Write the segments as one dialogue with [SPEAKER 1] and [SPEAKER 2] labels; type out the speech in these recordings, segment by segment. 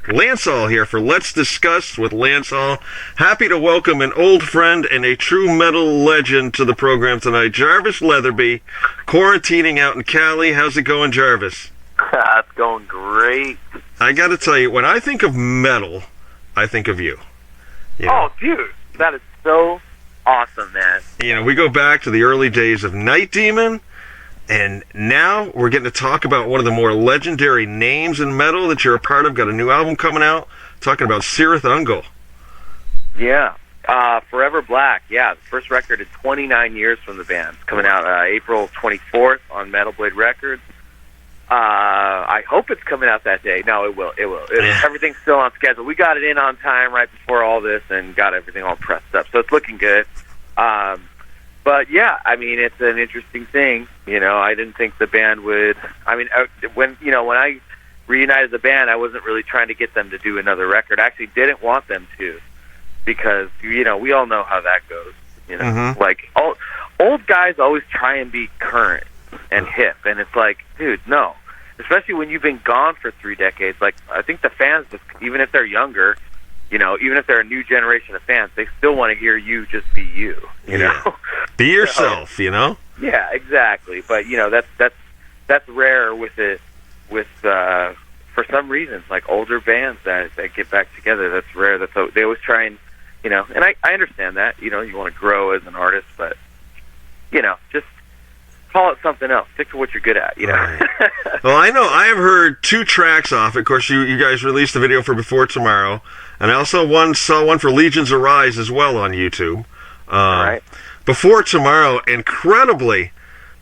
[SPEAKER 1] Lance All here for Let's Discuss with Lance All. Happy to welcome an old friend and a true metal legend to the program tonight, Jarvis Leatherby, quarantining out in Cali. How's it going, Jarvis?
[SPEAKER 2] It's going great.
[SPEAKER 1] I got to tell you, when I think of metal, I think of you.
[SPEAKER 2] Oh, dude, that is so awesome, man.
[SPEAKER 1] You know, we go back to the early days of Night Demon, and now we're getting to talk about one of the more legendary names in metal that you're a part of. Got a new album coming out, talking about Cirith Ungol.
[SPEAKER 2] Yeah, Forever Black. Yeah, the first record in 29 years from the band. It's coming out April 24th on Metal Blade Records. I hope it's coming out that day. No, it will. Everything's still on schedule. We got it in on time right before all this and got everything all pressed up. So it's looking good. But yeah, I mean, it's an interesting thing. You know, I didn't think the band would. I mean, when I reunited the band, I wasn't really trying to get them to do another record. I actually didn't want them to, because we all know how that goes. You know, like old guys always try and be current and hip, and it's like, dude, no. Especially when you've been gone for 3 decades. Like, I think the fans, even if they're younger, you know, even if they're a new generation of fans, they still want to hear you just be you. You know,
[SPEAKER 1] be yourself. You know.
[SPEAKER 2] Yeah, exactly. But you know, that's rare with it. For some reason, like older bands that get back together, that's rare. They always try and, you know, and I understand that. You know, you want to grow as an artist, but you know, just call it something else. Stick to what you're good at, you know.
[SPEAKER 1] Right. Well, I know I have heard 2 tracks off. Of course, you guys released the video for Before Tomorrow, and I also saw one for Legions Arise as well on YouTube.
[SPEAKER 2] All right.
[SPEAKER 1] Before Tomorrow, incredibly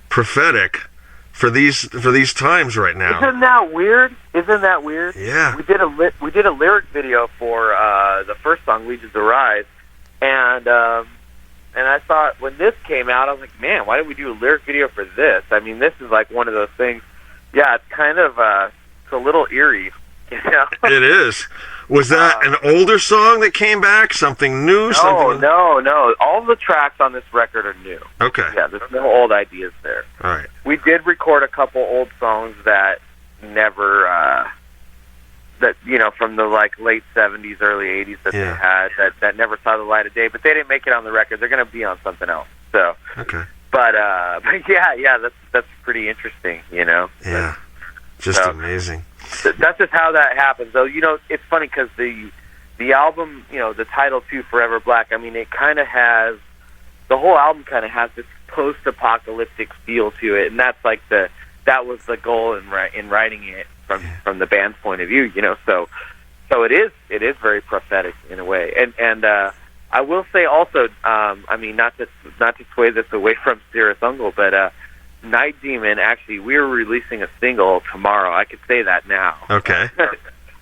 [SPEAKER 1] prophetic for these times right now.
[SPEAKER 2] Isn't that weird?
[SPEAKER 1] Yeah.
[SPEAKER 2] We did a lyric video for the first song, Legions Arise, and I thought, when this came out, I was like, man, why did we do a lyric video for this? I mean, this is like one of those things. Yeah, it's kind of it's a little eerie, you know.
[SPEAKER 1] It is. Was that an older song that came back? Something new?
[SPEAKER 2] No. All the tracks on this record are new.
[SPEAKER 1] Okay.
[SPEAKER 2] Yeah, there's no old ideas there.
[SPEAKER 1] All right.
[SPEAKER 2] We did record a couple old songs that never, that, you know, from the like late 70s, early 80s that they had that never saw the light of day, but they didn't make it on the record. They're going to be on something else. So.
[SPEAKER 1] Okay.
[SPEAKER 2] But yeah, that's pretty interesting, you know.
[SPEAKER 1] Yeah. Just amazing.
[SPEAKER 2] That's just how that happens, though. You know, it's funny because the album, you know, the title too, Forever Black. I mean, it kind of has, the whole album kind of has this post-apocalyptic feel to it, and that's like that was the goal in writing it from the band's point of view, you know. So it is very prophetic in a way, and I will say also, I mean, not to sway this away from Cirith Ungol, but Night Demon, actually, we're releasing a single tomorrow. I could say that now.
[SPEAKER 1] Okay.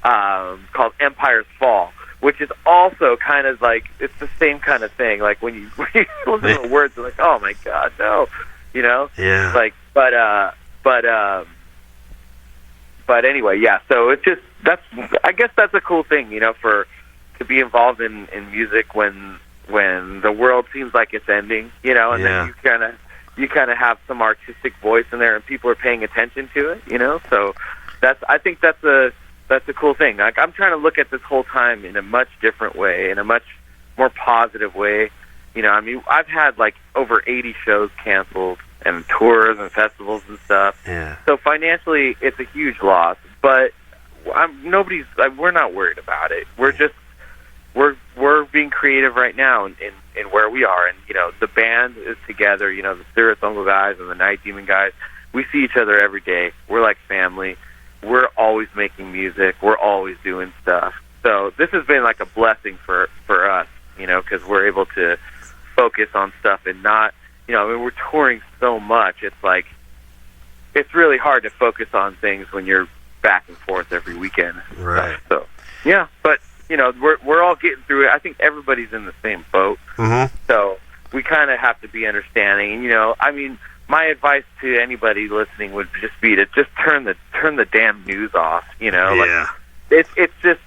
[SPEAKER 2] Called Empire's Fall, which is also kind of like, it's the same kind of thing. Like when you listen to the words, you're like, oh my God, no, you know.
[SPEAKER 1] Yeah.
[SPEAKER 2] Like, but anyway, yeah. So it's just, I guess that's a cool thing, you know, to be involved in music when the world seems like it's ending, you know, and then you kind of have some artistic voice in there, and people are paying attention to it, you know. So I think that's a cool thing. Like, I'm trying to look at this whole time in a much different way, in a much more positive way. You know, I mean, I've had like over 80 shows canceled and tours and festivals and stuff.
[SPEAKER 1] Yeah.
[SPEAKER 2] So financially, it's a huge loss, but we're not worried about it. We're being creative right now in where we are, and you know, the band is together. You know, the Cirith Ungol guys and the Night Demon guys. We see each other every day. We're like family. We're always making music. We're always doing stuff. So this has been like a blessing for us, you know, because we're able to focus on stuff and not, you know, I mean, we're touring so much. It's like, it's really hard to focus on things when you're back and forth every weekend.
[SPEAKER 1] Right.
[SPEAKER 2] So yeah, but you know, we're all getting through it. I think everybody's in the same boat.
[SPEAKER 1] Mm-hmm.
[SPEAKER 2] So we kind of have to be understanding. And, you know, I mean, my advice to anybody listening would just be to just turn the damn news off. You know,
[SPEAKER 1] yeah.
[SPEAKER 2] Like it's just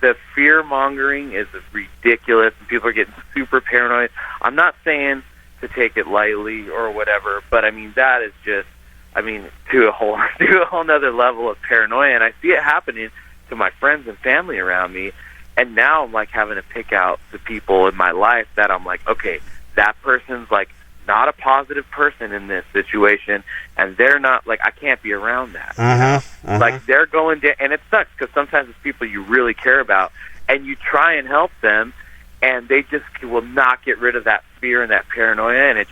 [SPEAKER 2] the fear mongering is ridiculous, and people are getting super paranoid. I'm not saying to take it lightly or whatever, but I mean, that is just, I mean, to a whole nother level of paranoia, and I see it happening to my friends and family around me. And now I'm like having to pick out the people in my life that I'm like, okay, that person's like not a positive person in this situation, and they're not like, I can't be around that. Like they're going down, and it sucks because sometimes it's people you really care about, and you try and help them, and they just will not get rid of that fear and that paranoia, and it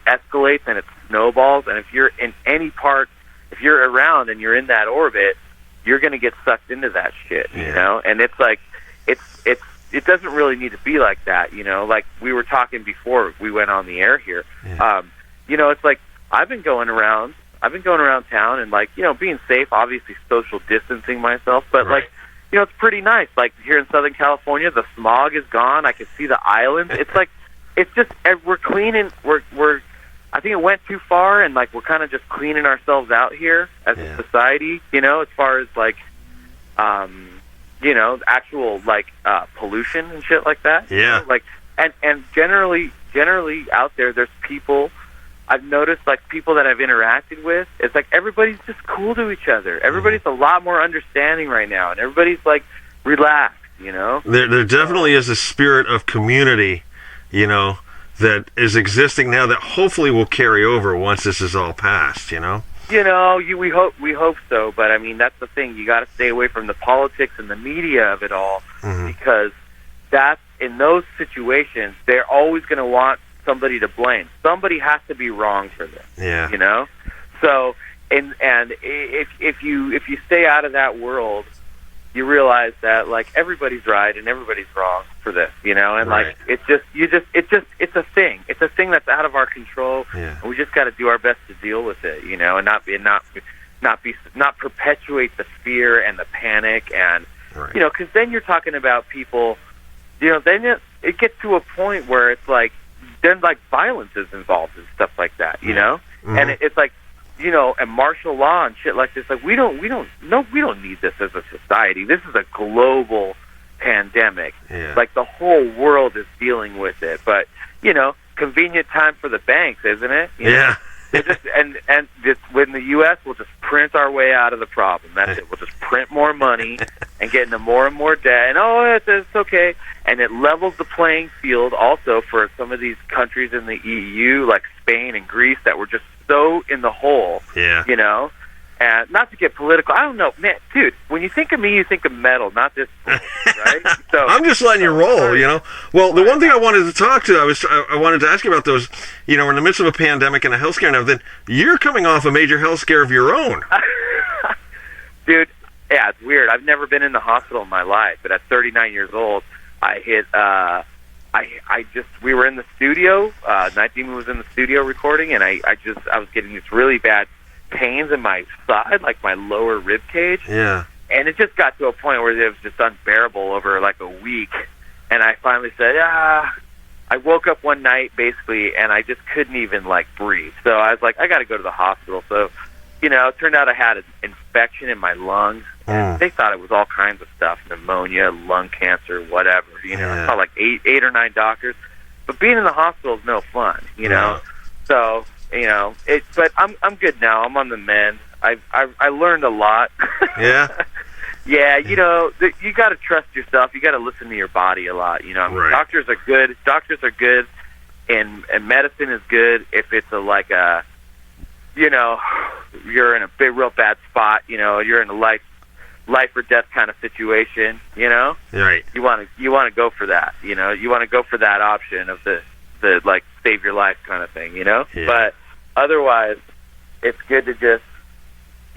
[SPEAKER 2] escalates and it snowballs. And if you're in any part, if you're around and you're in that orbit, you're going to get sucked into that shit, you know. And it's like, it doesn't really need to be like that, you know. Like we were talking before we went on the air here. You know, it's like I've been going around town and, like, you know, being safe, obviously social distancing myself, but like, you know, it's pretty nice. Like here in Southern California, the smog is gone. I can see the islands. It's like, it's just, we're cleaning. We're I think it went too far, and like we're kind of just cleaning ourselves out here as a society, you know, as far as like, you know, actual like pollution and shit like that. You know? Like, and generally out there's people. I've noticed, like, people that I've interacted with, it's like everybody's just cool to each other. Everybody's a lot more understanding right now, and everybody's like relaxed, you know.
[SPEAKER 1] There definitely is a spirit of community, you know, that is existing now that hopefully will carry over once this is all passed, you know.
[SPEAKER 2] You know, we hope so, but I mean, that's the thing. You got to stay away from the politics and the media of it all, because that's, in those situations, they're always going to want somebody to blame. Somebody has to be wrong for this. You know. So, and if you stay out of that world, you realize that, like, everybody's right and everybody's wrong for this, you know. And like, it's a thing. It's a thing that's out of our control. And we just got to do our best to deal with it, you know, and not perpetuate the fear and the panic, and you know, because then you're talking about people, you know, then it gets to a point where it's like, then like violence is involved and stuff like that, you know. And it's like, you know, and martial law and shit like this. Like, we don't need this as a society. This is a global pandemic. Like, the whole world is dealing with it. But, you know, convenient time for the banks, isn't it? You know? They just, and just, in the U.S., we'll just print our way out of the problem. That's it. We'll just print more money and get into more and more debt. And it's okay. And it levels the playing field also for some of these countries in the EU, like Spain and Greece, that were just so in the hole, you know. And not to get political, I don't know, man, dude, when you think of me, you think of metal, not this, right? So
[SPEAKER 1] I'm just letting you roll, you know. Well, the one thing I wanted to talk to, I wanted to ask you about those, you know, we're in the midst of a pandemic and a health scare and everything. You're coming off a major health scare of your own.
[SPEAKER 2] Dude, yeah, it's weird. I've never been in the hospital in my life, but at 39 years old, I hit, we were in the studio, Night Demon was in the studio recording, and I was getting these really bad pains in my side, like my lower rib cage. And it just got to a point where it was just unbearable over like a week. And I finally said, I woke up one night basically, and I just couldn't even like breathe. So I was like, I got to go to the hospital. So, you know, it turned out I had an infection in my lungs. They thought it was all kinds of stuff, pneumonia, lung cancer, whatever. You know, I saw like eight or nine doctors. But being in the hospital is no fun, you know. So, you know, but I'm good now. I'm on the mend. I learned a lot. Yeah, you know, you got to trust yourself. You got to listen to your body a lot. You know, I mean, doctors are good. Doctors are good, and medicine is good if it's you know, you're in a real bad spot. You know, you're in a life or death kind of situation. You know, You want to go for that. You know, you want to go for that option of the like save your life kind of thing. You know, but otherwise, it's good to just,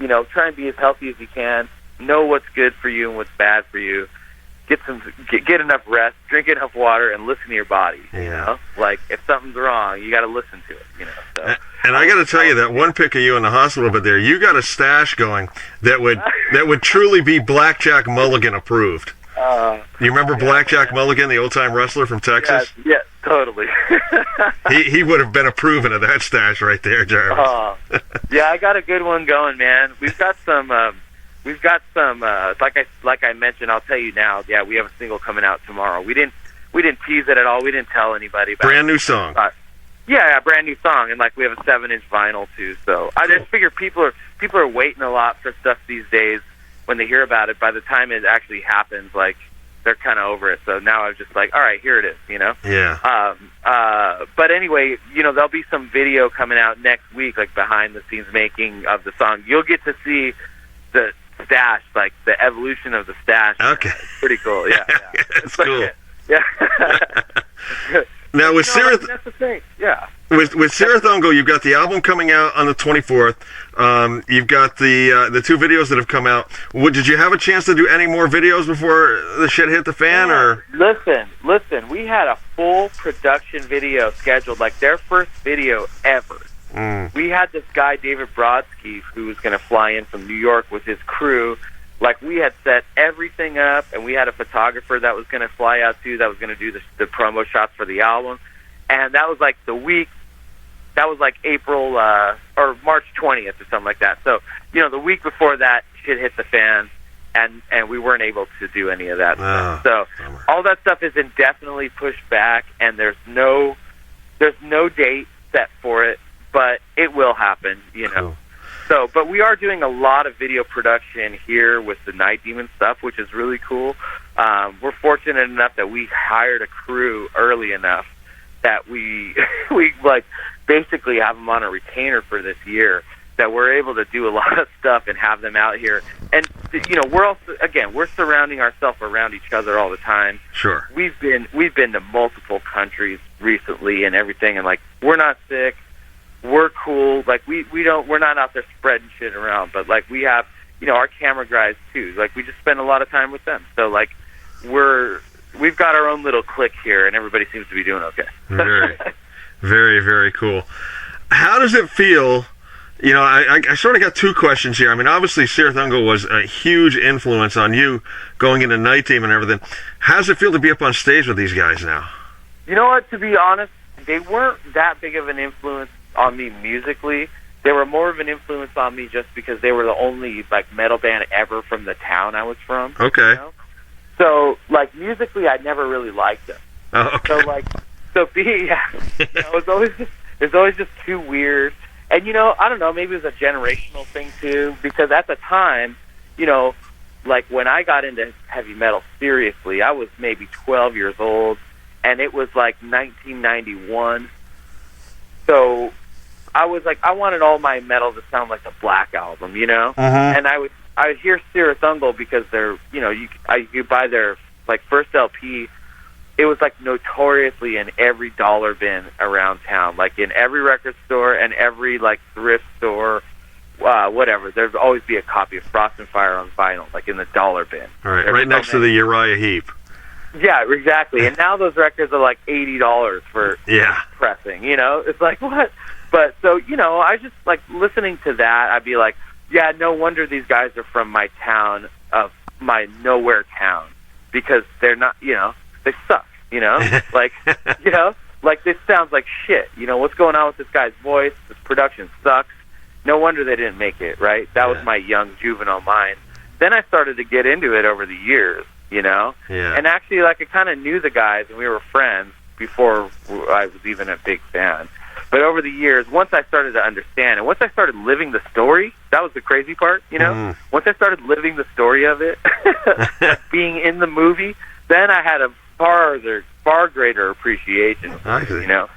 [SPEAKER 2] you know, try and be as healthy as you can. Know what's good for you and what's bad for you. Get enough rest, drink enough water, and listen to your body. You know, like if something's wrong, you got to listen to it. You know. So.
[SPEAKER 1] And I got to tell you that one pic of you in the hospital, but there you got a stash going that would truly be Blackjack Mulligan approved. You remember Blackjack Mulligan, the old time wrestler from Texas?
[SPEAKER 2] Yeah, totally.
[SPEAKER 1] he would have been approving of that stash right there, Jarvis.
[SPEAKER 2] Yeah, I got a good one going, man. We've got some. Like I mentioned, I'll tell you now. Yeah, we have a single coming out tomorrow. We didn't tease it at all. We didn't tell anybody about
[SPEAKER 1] brand new song.
[SPEAKER 2] Yeah, brand new song, and like we have a 7-inch vinyl too. So I just figure people are waiting a lot for stuff these days, when they hear about it, by the time it actually happens, like, they're kind of over it. So now I'm just like, all right, here it is, you know?
[SPEAKER 1] Yeah.
[SPEAKER 2] But anyway, you know, there'll be some video coming out next week, like behind-the-scenes making of the song. You'll get to see the stash, like the evolution of the stash.
[SPEAKER 1] Okay.
[SPEAKER 2] It's pretty cool, yeah.
[SPEAKER 1] It's cool.
[SPEAKER 2] Like, yeah.
[SPEAKER 1] Now, with Cirith,
[SPEAKER 2] that's the thing, yeah.
[SPEAKER 1] With Cirith Ungol, you've got the album coming out on the 24th. You've got the two videos that have come out. Did you have a chance to do any more videos before the shit hit the fan? Or
[SPEAKER 2] Listen. We had a full production video scheduled, like their first video ever. We had this guy, David Brodsky, who was going to fly in from New York with his crew. Like, we had set everything up, and we had a photographer that was going to fly out too, that was going to do the promo shots for the album. And that was like the week, that was like April or March 20th or something like that. So, you know, the week before that, shit hit the fan, and we weren't able to do any of that stuff. So all that stuff is indefinitely pushed back, and there's no date set for it, but it will happen, you know.
[SPEAKER 1] Cool.
[SPEAKER 2] So, but we are doing a lot of video production here with the Night Demon stuff, which is really cool. We're fortunate enough that we hired a crew early enough that we like basically have them on a retainer for this year, that we're able to do a lot of stuff and have them out here. And you know, we're surrounding ourselves around each other all the time.
[SPEAKER 1] Sure.
[SPEAKER 2] We've been to multiple countries recently and everything, and like, we're not sick. We're cool. Like, we're not out there spreading shit around, but like, we have, you know, our camera guys too. Like, we just spend a lot of time with them. So like, we've got our own little clique here, and everybody seems to be doing okay.
[SPEAKER 1] Very, very, very cool. How does it feel? You know, I sort of got two questions here. I mean, obviously, Cirith Ungol was a huge influence on you going into Night Team and everything. How does it feel to be up on stage with these guys now?
[SPEAKER 2] You know what? To be honest, they weren't that big of an influence on me musically. They were more of an influence on me just because they were the only like metal band ever from the town I was from.
[SPEAKER 1] Okay.
[SPEAKER 2] You know? So like, musically, I never really liked them.
[SPEAKER 1] Oh, okay.
[SPEAKER 2] It's always just too weird. And you know, I don't know, maybe it was a generational thing too, because at the time, you know, like when I got into heavy metal seriously, I was maybe 12 years old, and it was like 1991. So I was like, I wanted all my metal to sound like the Black Album, you know? And I would hear Cirith Ungol because they're, you know, you buy their like first LP. It was like notoriously in every dollar bin around town, like in every record store and every like thrift store, whatever. There'd always be a copy of Frost and Fire on vinyl, like in the dollar bin.
[SPEAKER 1] All right, right next to the Uriah Heep.
[SPEAKER 2] Yeah, exactly. And now those records are like $80 for pressing. You know, it's like, what? But so, you know, I just like listening to that. I'd be like, yeah, no wonder these guys are from my town, of my nowhere town, because they're not, you know, they suck. You know, like, you know, like, this sounds like shit. You know, what's going on with this guy's voice? This production sucks. No wonder they didn't make it, right? That was my young juvenile mind. Then I started to get into it over the years, you know?
[SPEAKER 1] Yeah.
[SPEAKER 2] And actually, like, I kind of knew the guys, and we were friends before I was even a big fan. But over the years, once I started to understand, and once I started living the story, that was the crazy part, you know? Once I started living the story of it, like being in the movie, then I had a far greater appreciation, you know?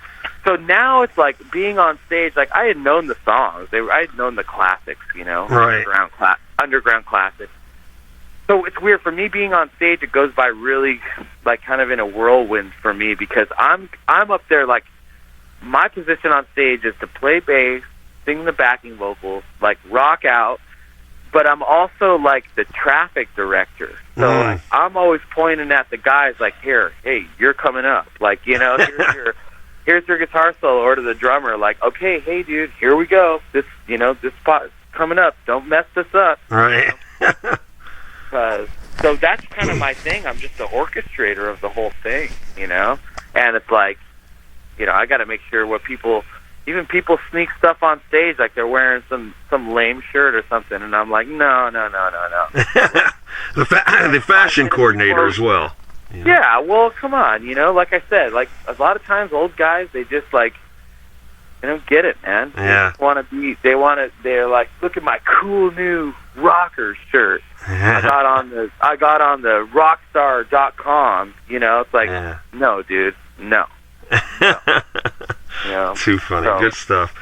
[SPEAKER 2] So now it's like being on stage, like, I had known the songs. I had known the classics, you know?
[SPEAKER 1] Right.
[SPEAKER 2] Underground classics. So it's weird. For me, being on stage, it goes by really, like, kind of in a whirlwind for me, because I'm up there, like, my position on stage is to play bass, sing the backing vocals, like, rock out, but I'm also, like, the traffic director. So like, I'm always pointing at the guys, like, hey, you're coming up. Like, you know, here's your guitar solo, or to the drummer, like, okay, hey, dude, here we go. This spot's coming up. Don't mess this up.
[SPEAKER 1] Right.
[SPEAKER 2] You know? So that's kind of my thing. I'm just the orchestrator of the whole thing, you know? And it's like, you know, I got to make sure people sneak stuff on stage, like they're wearing some lame shirt or something, and I'm like, no.
[SPEAKER 1] The fashion coordinator as well.
[SPEAKER 2] Yeah, well, come on, you know, like I said, like, a lot of times old guys, they just, like, they don't get it, man.
[SPEAKER 1] Yeah.
[SPEAKER 2] They're like, look at my cool new rocker shirt. I got on the rockstar.com, it's like, no, dude, no.
[SPEAKER 1] Too funny. So, good stuff.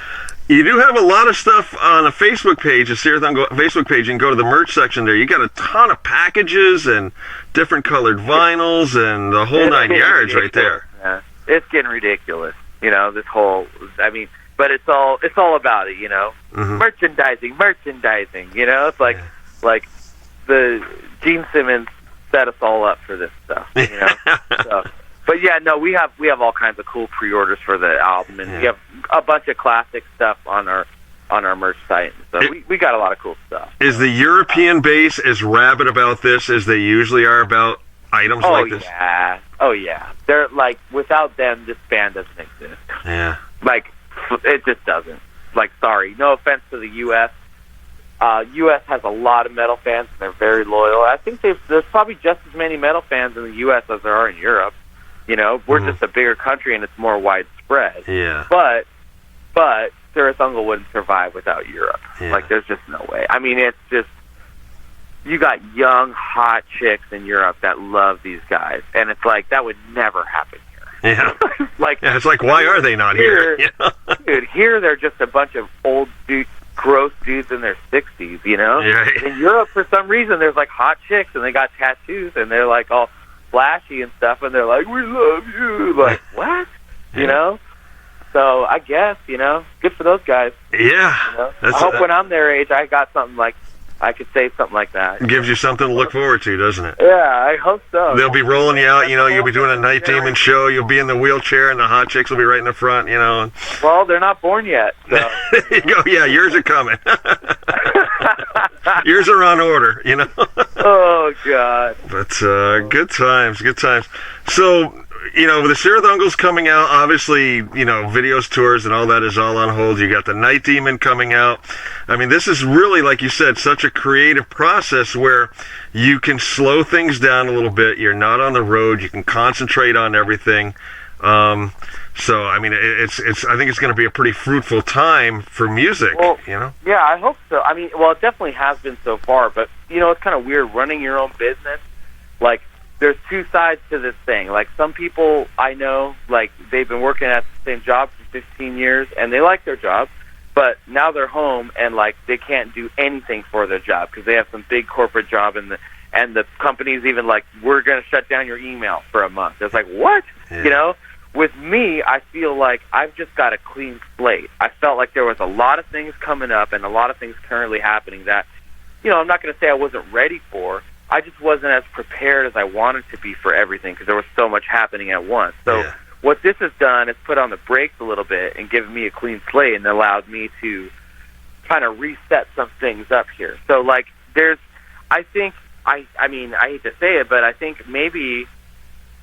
[SPEAKER 1] You do have a lot of stuff on a Facebook page, a Cirith Ungol Facebook page. You can go to the merch section there. You got a ton of packages and different colored vinyls and the whole 9 yards right there.
[SPEAKER 2] Yeah. It's getting ridiculous, this whole, but it's all about it, merchandising, it's like the Gene Simmons set us all up for this stuff, so, but yeah, no, we have all kinds of cool pre-orders for the album, and we have a bunch of classic stuff on our merch site. So we got a lot of cool stuff.
[SPEAKER 1] Is the European base as rabid about this as they usually are about items like this?
[SPEAKER 2] Oh yeah. They're like, without them, this band doesn't exist.
[SPEAKER 1] Yeah.
[SPEAKER 2] Like, it just doesn't. Like, sorry, no offense to the U.S. U.S. has a lot of metal fans, and they're very loyal. I think there's probably just as many metal fans in the U.S. as there are in Europe. We're just a bigger country, and it's more widespread.
[SPEAKER 1] Yeah.
[SPEAKER 2] But Cirith Ungol wouldn't survive without Europe. Yeah. Like, there's just no way. It's just, you got young, hot chicks in Europe that love these guys, and it's like, that would never happen here.
[SPEAKER 1] Yeah. It's like, why are they not here?
[SPEAKER 2] Dude, here they're just a bunch of old gross dudes in their 60s,
[SPEAKER 1] Yeah.
[SPEAKER 2] In Europe, for some reason, there's like hot chicks, and they got tattoos, and they're like all flashy and stuff, and they're like, we love you. Like, what? So I guess, good for those guys.
[SPEAKER 1] Yeah.
[SPEAKER 2] I hope when I'm their age, I got something like, I could say something like that.
[SPEAKER 1] It gives you something to look forward to, doesn't it?
[SPEAKER 2] Yeah, I hope so.
[SPEAKER 1] They'll be rolling you out, you'll be doing a Night Demon show, you'll be in the wheelchair, and the hot chicks will be right in the front,
[SPEAKER 2] Well, they're not born yet, so.
[SPEAKER 1] There you go, yeah, yours are coming. Yours are on order,
[SPEAKER 2] Oh, God.
[SPEAKER 1] But good times. So, with the Cirith Ungol's coming out, obviously, videos, tours, and all that is all on hold. You got the Night Demon coming out. This is really, like you said, such a creative process where you can slow things down a little bit. You're not on the road. You can concentrate on everything. So, I think it's going to be a pretty fruitful time for music,
[SPEAKER 2] Yeah, I hope so. It definitely has been so far, but, it's kind of weird running your own business. Like, there's two sides to this thing. Like, some people I know, like, they've been working at the same job for 15 years, and they like their job, but now they're home, and, like, they can't do anything for their job because they have some big corporate job, and the company's even like, we're going to shut down your email for a month. It's like, what?
[SPEAKER 1] Yeah.
[SPEAKER 2] With me, I feel like I've just got a clean slate. I felt like there was a lot of things coming up and a lot of things currently happening that, I'm not going to say I wasn't ready for. I just wasn't as prepared as I wanted to be for everything because there was so much happening at once. So what this has done is put on the brakes a little bit and given me a clean slate and allowed me to kind of reset some things up here. So, like, I hate to say it, but I think maybe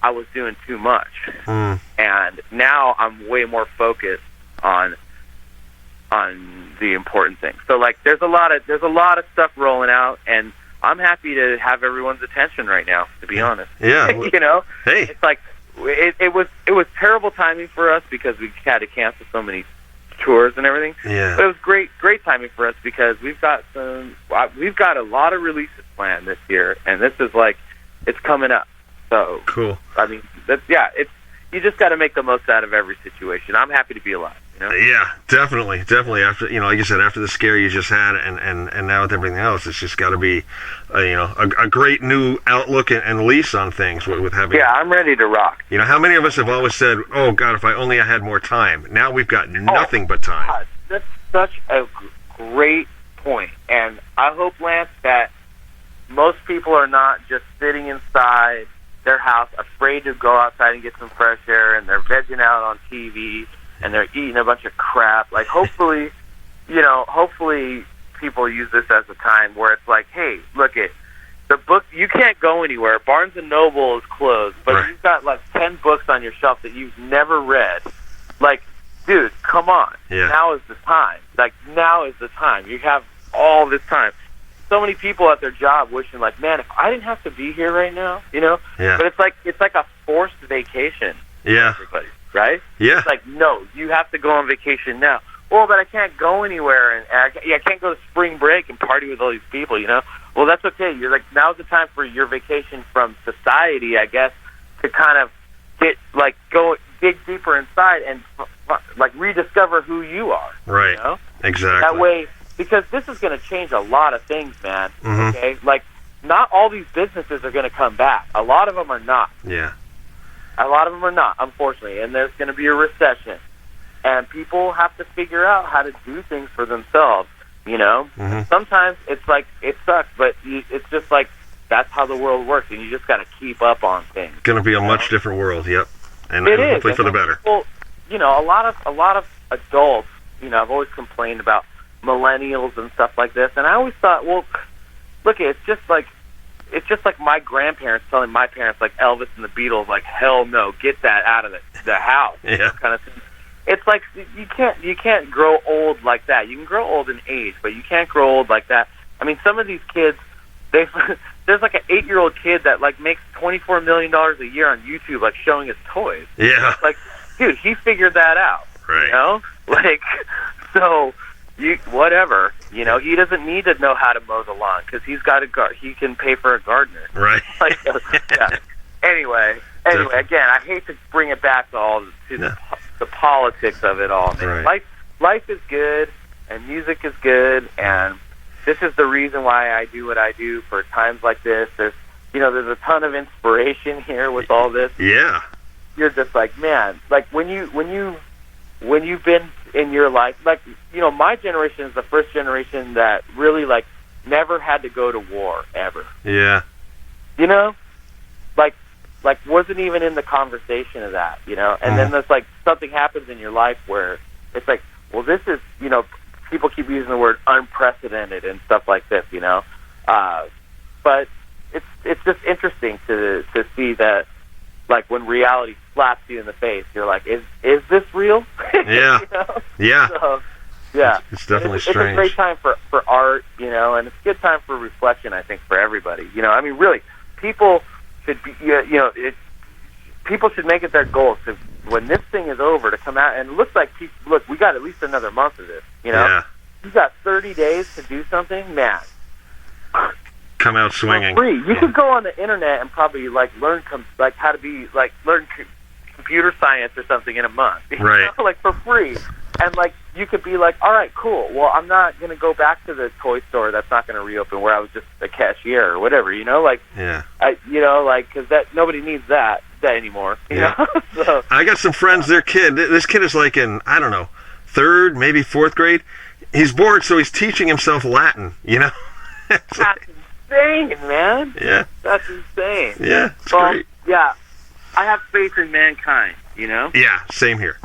[SPEAKER 2] I was doing too much. And now I'm way more focused on the important things. So, like, there's a lot of stuff rolling out, and I'm happy to have everyone's attention right now, to be honest.
[SPEAKER 1] Yeah.
[SPEAKER 2] Hey. It's like, it was terrible timing for us because we had to cancel so many tours and everything.
[SPEAKER 1] Yeah.
[SPEAKER 2] But it was great timing for us because we've got a lot of releases planned this year, and this is like, it's coming up. So
[SPEAKER 1] cool.
[SPEAKER 2] You just got to make the most out of every situation. I'm happy to be alive.
[SPEAKER 1] Yeah, definitely. After, like you said, after the scare you just had, and now with everything else, it's just got to be, a great new outlook and lease on things with having.
[SPEAKER 2] Yeah, I'm ready to rock.
[SPEAKER 1] How many of us have always said, "Oh God, if I only had more time." Now we've got nothing but time.
[SPEAKER 2] God, that's such a great point, and I hope, Lance, that most people are not just sitting inside their house, afraid to go outside and get some fresh air, and they're vegging out on TV. And they're eating a bunch of crap. Like, hopefully people use this as a time where it's like, hey, look it, the book, you can't go anywhere. Barnes & Noble is closed, but you've got like 10 books on your shelf that you've never read. Like, dude, come on.
[SPEAKER 1] Yeah.
[SPEAKER 2] Now is the time. Like, now is the time. You have all this time. So many people at their job wishing, like, man, if I didn't have to be here right now,
[SPEAKER 1] Yeah.
[SPEAKER 2] But it's like a forced vacation.
[SPEAKER 1] Yeah.
[SPEAKER 2] For everybody. Right?
[SPEAKER 1] Yeah.
[SPEAKER 2] It's like, no, you have to go on vacation now. Well, but I can't go anywhere, and I can't go to spring break and party with all these people, well, that's okay. You're like, now's the time for your vacation from society, I guess, to kind of go dig deeper inside and like rediscover who you are.
[SPEAKER 1] Right.
[SPEAKER 2] You know?
[SPEAKER 1] Exactly.
[SPEAKER 2] That way, because this is going to change a lot of things, man.
[SPEAKER 1] Mm-hmm.
[SPEAKER 2] Okay, like not all these businesses are going to come back. A lot of them are not.
[SPEAKER 1] Yeah.
[SPEAKER 2] A lot of them are not, unfortunately, and there's going to be a recession, and people have to figure out how to do things for themselves. You know, sometimes it's like it sucks, but it's just like that's how the world works, and you just got to keep up on things.
[SPEAKER 1] Going to be a much different world. Yep. And
[SPEAKER 2] it is,
[SPEAKER 1] hopefully for the better.
[SPEAKER 2] People, you know, a lot of adults, you know, I've always complained about millennials and stuff like this, and I always thought, well, look, it's just like my grandparents telling my parents, like Elvis and the Beatles, like, hell no, get that out of the house,
[SPEAKER 1] yeah,
[SPEAKER 2] kind of thing. It's like you can't grow old like that. You can grow old in age, but you can't grow old like that. I mean, some of these kids, there's like an 8-year-old kid that like makes $24 million a year on YouTube, like showing his toys.
[SPEAKER 1] Yeah,
[SPEAKER 2] like, dude, he figured that out.
[SPEAKER 1] Right.
[SPEAKER 2] You know, like, so whatever. You know, he doesn't need to know how to mow the lawn because he can pay for a gardener.
[SPEAKER 1] Right.
[SPEAKER 2] Like, yeah. Anyway, again, I hate to bring it back to the politics of it all. Man.
[SPEAKER 1] Right.
[SPEAKER 2] Life is good, and music is good, and this is the reason why I do what I do for times like this. There's a ton of inspiration here with all this.
[SPEAKER 1] Yeah.
[SPEAKER 2] You're just like, man, like when you've been in your life, like, you know, my generation is the first generation that really like never had to go to war ever.
[SPEAKER 1] Yeah.
[SPEAKER 2] You know, like wasn't even in the conversation of that, you know. And then there's like something happens in your life where it's like, well, this is, you know, people keep using the word unprecedented and stuff like this, you know. But it's just interesting to see that, like, when reality slaps you in the face, you're like, is this real?
[SPEAKER 1] Yeah.
[SPEAKER 2] You know?
[SPEAKER 1] Yeah.
[SPEAKER 2] So, yeah.
[SPEAKER 1] It's definitely
[SPEAKER 2] it's
[SPEAKER 1] strange.
[SPEAKER 2] It's a great time for art, you know, and it's a good time for reflection, I think, for everybody. You know, I mean, really, people should be, people should make it their goal to, when this thing is over, to come out, and it looks like, look, we got at least another month of this, you know?
[SPEAKER 1] Yeah.
[SPEAKER 2] You got 30 days to do something, man.
[SPEAKER 1] Come out swinging.
[SPEAKER 2] For free. You could go on the internet and probably learn how to be learn computer science or something in a month.
[SPEAKER 1] Right.
[SPEAKER 2] Know? Like for free. And like you could be like, all right, cool. Well, I'm not going to go back to the toy store that's not going to reopen where I was just a cashier or whatever. You know, like
[SPEAKER 1] yeah.
[SPEAKER 2] Because that nobody needs that anymore. You know? So,
[SPEAKER 1] I got some friends. Their kid. This kid is like in, I don't know, 3rd, maybe 4th grade. He's bored, so he's teaching himself Latin. You know.
[SPEAKER 2] That's insane, man.
[SPEAKER 1] Yeah.
[SPEAKER 2] That's insane.
[SPEAKER 1] Yeah, it's great.
[SPEAKER 2] Yeah, I have faith in mankind, you know?
[SPEAKER 1] Yeah, same here.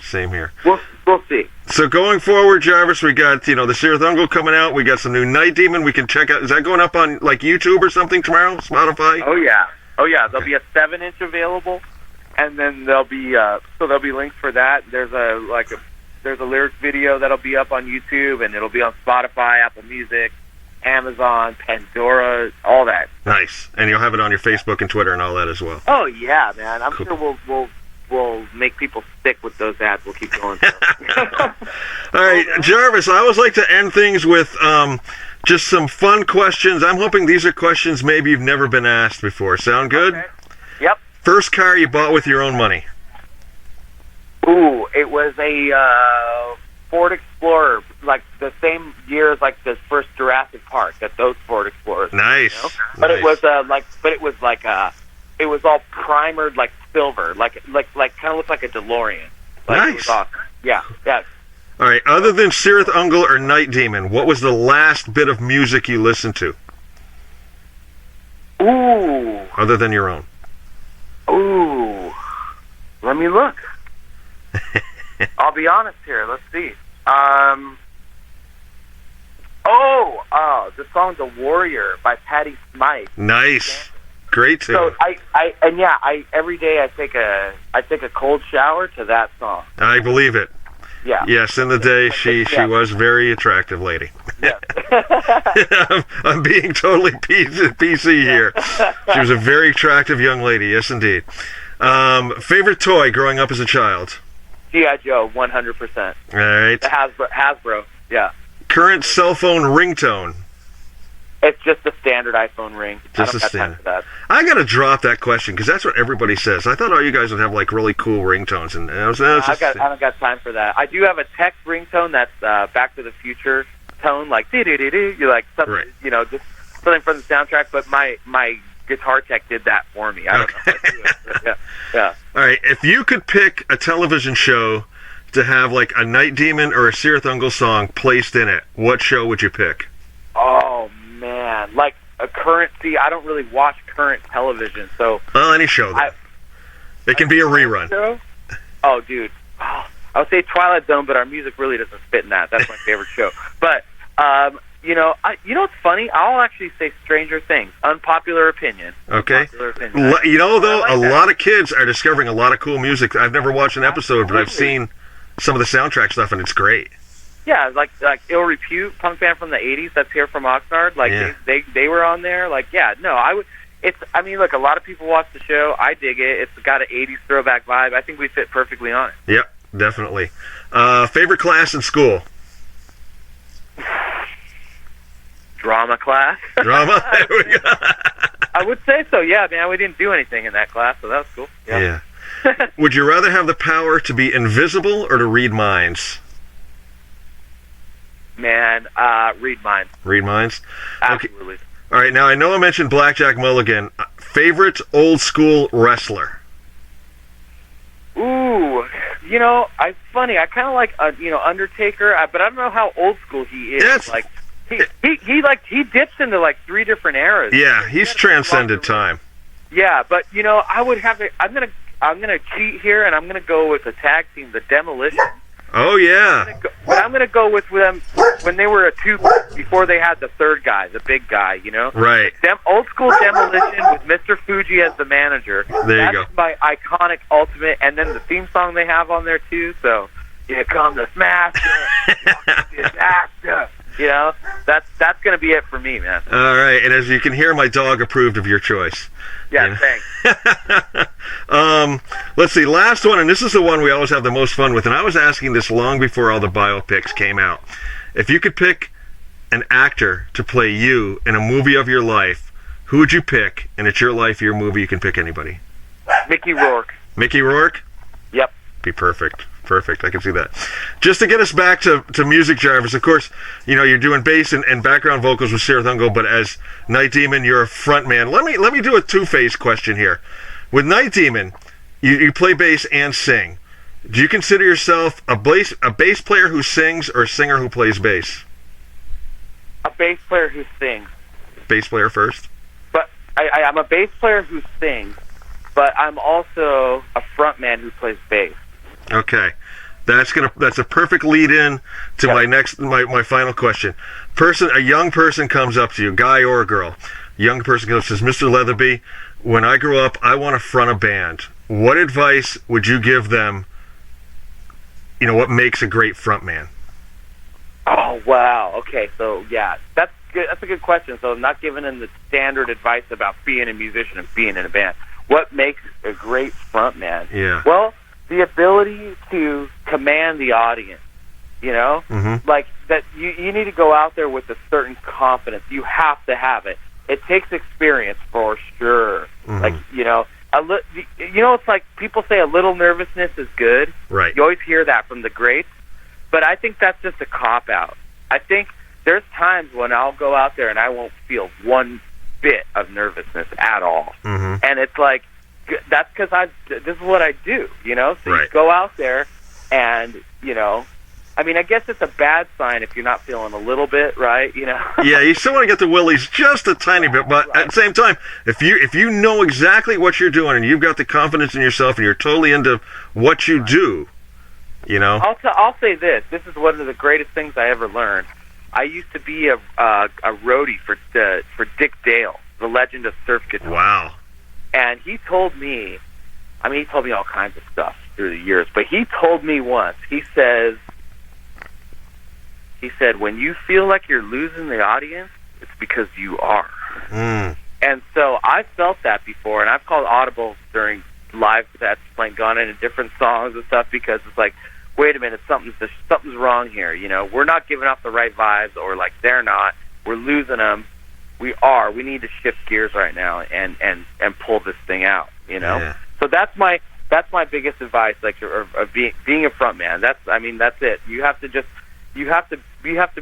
[SPEAKER 2] We'll see.
[SPEAKER 1] So going forward, Jarvis, we got, the Cirith Ungol coming out. We got some new Night Demon we can check out. Is that going up on, like, YouTube or something tomorrow? Spotify?
[SPEAKER 2] Oh, yeah. There'll be a 7-inch available, and then there'll be links for that. There's a lyric video that'll be up on YouTube, and it'll be on Spotify, Apple Music, Amazon, Pandora, all that.
[SPEAKER 1] Nice. And you'll have it on your Facebook and Twitter and all that as well.
[SPEAKER 2] Oh yeah, man. I'm sure we'll make people stick with those ads. We'll keep going.
[SPEAKER 1] All right, Jarvis, I always like to end things with just some fun questions. I'm hoping these are questions maybe you've never been asked before. Sound good?
[SPEAKER 2] Okay. Yep.
[SPEAKER 1] First car you bought with your own money?
[SPEAKER 2] Ooh, it was a Ford Explorer, like the same year as like the first Jurassic Park. Those Ford Explorers.
[SPEAKER 1] Nice.
[SPEAKER 2] You know? But
[SPEAKER 1] nice.
[SPEAKER 2] it was all primered like silver, like kind of looked like a DeLorean. Like,
[SPEAKER 1] nice.
[SPEAKER 2] It was awesome. Yeah.
[SPEAKER 1] All right. Other than Cirith Ungol or Night Demon, what was the last bit of music you listened to?
[SPEAKER 2] Ooh.
[SPEAKER 1] Other than your own.
[SPEAKER 2] Ooh. Let me look. I'll be honest here. Let's see. The song "The Warrior" by Patti Smythe.
[SPEAKER 1] Nice. Great tune.
[SPEAKER 2] So every day I take a cold shower to that song.
[SPEAKER 1] I believe it.
[SPEAKER 2] Yeah.
[SPEAKER 1] Yes, in the day she was a very attractive lady.
[SPEAKER 2] Yeah.
[SPEAKER 1] I'm being totally PC here. She was a very attractive young lady. Yes, indeed. Favorite toy growing up as a child?
[SPEAKER 2] G.I. Joe, 100%.
[SPEAKER 1] All right.
[SPEAKER 2] The Hasbro. Yeah.
[SPEAKER 1] Current cell phone ringtone?
[SPEAKER 2] It's just a standard iPhone ring.
[SPEAKER 1] Just a standard. I gotta drop that question because that's what everybody says. I thought all you guys would have like really cool ringtones, and I
[SPEAKER 2] haven't got time for that. I do have a tech ringtone that's Back to the Future tone, like dee dee dee dee. You like something,
[SPEAKER 1] right.
[SPEAKER 2] Just something from the soundtrack. But my guitar tech did that for me. I don't know how to do it. Yeah.
[SPEAKER 1] All right, if you could pick a television show to have like a Night Demon or a Cirith Ungol song placed in it, what show would you pick?
[SPEAKER 2] Oh man, like a current. See, I don't really watch current television, so.
[SPEAKER 1] Well, any show. It can be a rerun.
[SPEAKER 2] Show? Oh, dude. Oh, I would say Twilight Zone, but our music really doesn't fit in that. That's my favorite show. But what's funny? I'll actually say Stranger Things. Unpopular opinion.
[SPEAKER 1] Okay.
[SPEAKER 2] Unpopular opinion.
[SPEAKER 1] A lot of kids are discovering a lot of cool music. I've never watched an episode, but I've seen some of the soundtrack stuff, and it's great.
[SPEAKER 2] Yeah, like Ill Repute, punk band from the '80s. That's here from Oxnard. Like they were on there. Like I would. Look, a lot of people watch the show. I dig it. It's got an '80s throwback vibe. I think we fit perfectly on it.
[SPEAKER 1] Yep, definitely. Favorite class in school?
[SPEAKER 2] Drama class.
[SPEAKER 1] Drama. There we go.
[SPEAKER 2] I would say so. Yeah, man. We didn't do anything in that class, so that was cool.
[SPEAKER 1] Yeah. Would you rather have the power to be invisible or to read minds?
[SPEAKER 2] Man, read minds.
[SPEAKER 1] Read minds?
[SPEAKER 2] Absolutely.
[SPEAKER 1] Okay. All right, now I know I mentioned Blackjack Mulligan. Favorite old school wrestler?
[SPEAKER 2] Ooh, funny. I kind of like, Undertaker, but I don't know how old school he is.
[SPEAKER 1] Yes.
[SPEAKER 2] Like, he dips into like 3 different eras.
[SPEAKER 1] Yeah, he's transcended time.
[SPEAKER 2] Yeah, but I would have it. I'm gonna cheat here, and I'm gonna go with the tag team, the Demolition.
[SPEAKER 1] Oh yeah.
[SPEAKER 2] I'm gonna go with them when they were a 2 before they had the third guy, the big guy.
[SPEAKER 1] Right.
[SPEAKER 2] Old school Demolition with Mr. Fuji as the manager.
[SPEAKER 1] There you go.
[SPEAKER 2] That's my iconic ultimate, and then the theme song they have on there too. So here come the smasher, disaster. That's gonna be it for me, man.
[SPEAKER 1] All right, and as you can hear, my dog approved of your choice.
[SPEAKER 2] Yeah, thanks.
[SPEAKER 1] Let's see, last one, and this is the one we always have the most fun with, and I was asking this long before all the biopics came out. If you could pick an actor to play you in a movie of your life, who would you pick? And it's your life, your movie, you can pick anybody.
[SPEAKER 2] Mickey Rourke.
[SPEAKER 1] Mickey Rourke?
[SPEAKER 2] Yep.
[SPEAKER 1] Be perfect. Perfect. I can see that. Just to get us back to music, Jarvis, of course, you're doing bass and background vocals with Cirith Ungol, but as Night Demon, you're a front man. Let me do a two-phase question here. With Night Demon, you play bass and sing. Do you consider yourself a bass player who sings or a singer who plays bass?
[SPEAKER 2] A bass player who sings.
[SPEAKER 1] Bass player first?
[SPEAKER 2] But I'm a bass player who sings, but I'm also a front man who plays bass.
[SPEAKER 1] Okay, that's a perfect lead in to my final question. A young person comes up to you, guy or girl. A young person comes and says, Mr. Leatherby, when I grow up, I want to front a band. What advice would you give them? What makes a great front man?
[SPEAKER 2] Oh wow. Okay, so yeah, that's good. That's a good question. So I'm not giving them the standard advice about being a musician and being in a band. What makes a great front man?
[SPEAKER 1] Yeah.
[SPEAKER 2] Well, the ability to command the audience,
[SPEAKER 1] Mm-hmm.
[SPEAKER 2] like that. You need to go out there with a certain confidence. You have to have it. It takes experience for sure.
[SPEAKER 1] Mm-hmm.
[SPEAKER 2] Like it's like people say a little nervousness is good.
[SPEAKER 1] Right.
[SPEAKER 2] You always hear that from the greats, but I think that's just a cop out. I think there's times when I'll go out there and I won't feel one bit of nervousness at all,
[SPEAKER 1] mm-hmm.
[SPEAKER 2] and it's like. That's because this is what I do, So
[SPEAKER 1] right.
[SPEAKER 2] You go out there and, I guess it's a bad sign if you're not feeling a little bit, right?
[SPEAKER 1] Yeah, you still want to get the willies just a tiny bit, but at the same time, if you know exactly what you're doing and you've got the confidence in yourself and you're totally into what you do,
[SPEAKER 2] I'll say this. This is one of the greatest things I ever learned. I used to be a roadie for Dick Dale, the legend of surf guitar.
[SPEAKER 1] Wow.
[SPEAKER 2] And he told me all kinds of stuff through the years, but he told me once, he said, when you feel like you're losing the audience, it's because you are.
[SPEAKER 1] Mm.
[SPEAKER 2] And so I felt that before, and I've called audibles during live sets, playing gone into different songs and stuff, because it's like, wait a minute, something's wrong here. We're not giving off the right vibes, or like they're not. We're losing them. We need to shift gears right now and pull this thing out.
[SPEAKER 1] Yeah.
[SPEAKER 2] So that's my biggest advice, like of being a front man. That's it. You have to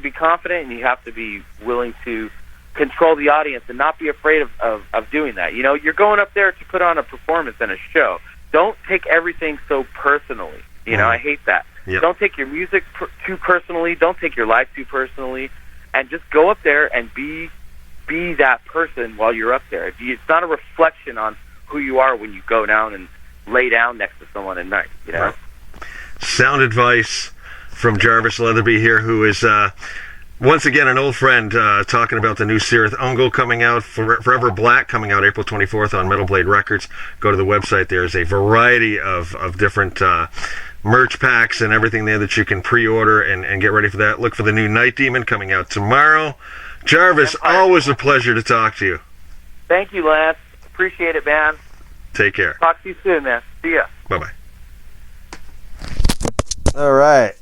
[SPEAKER 2] be confident, and you have to be willing to control the audience and not be afraid of doing that. You're going up there to put on a performance and a show. Don't take everything so personally. I hate that.
[SPEAKER 1] Yep.
[SPEAKER 2] Don't take your music too personally. Don't take your life too personally, and just go up there and be that person while you're up there. It's not a reflection on who you are when you go down and lay down next to someone at night.
[SPEAKER 1] Right. Sound advice from Jarvis Leatherby here, who is once again an old friend, talking about the new Cirith Ungol coming out, Forever Black coming out April 24th on Metal Blade Records. Go to the website. There's a variety of different merch packs and everything there that you can pre-order and get ready for that. Look for the new Night Demon coming out tomorrow. Jarvis, always a pleasure to talk to you.
[SPEAKER 2] Thank you, Lance. Appreciate it, man.
[SPEAKER 1] Take care.
[SPEAKER 2] Talk to you soon, man. See ya.
[SPEAKER 1] Bye-bye.
[SPEAKER 3] All right.